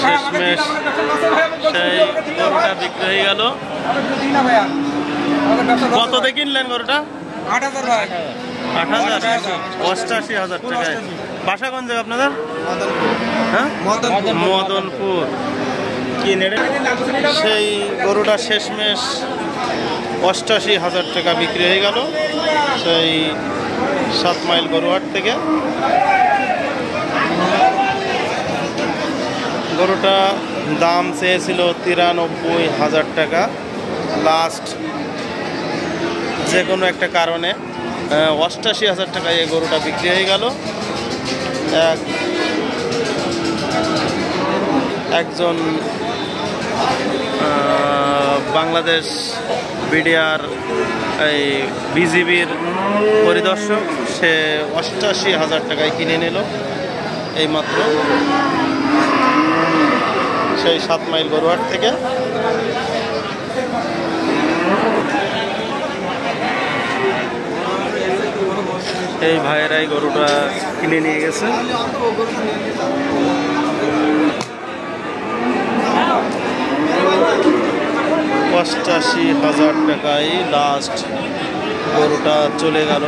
শেষমেশ সেই গরুটা বিক্রি হয়ে গেল। কত দিয়ে কিনলেন গরুটা? 8,000, 88,000 টাকায়। বাসা কোন জায়গা আপনাদের? হ্যাঁ, মদনপুর। সেই গরুটা শেষমেশ 88,000 টাকা বিক্রি হয়ে গেল সেই 7 মাইল গরুহাট থেকে। গরুটা দাম চেয়েছিল 93,000 টাকা। লাস্ট যে কোনো একটা কারণে 88,000 টাকায় এই গরুটা বিক্রি হয়ে গেল। একজন বাংলাদেশ বিডিআর এই বিজিবির পরিদর্শক, সে 88,000 টাকায় কিনে নিল এইমাত্র সেই 7 মাইল গরুহাট থেকে। এই ভাইয়েরাই গরুটা কিনে নিয়ে গেছে। 88,000 টাকায় লাস্ট গরুটা চলে গেল।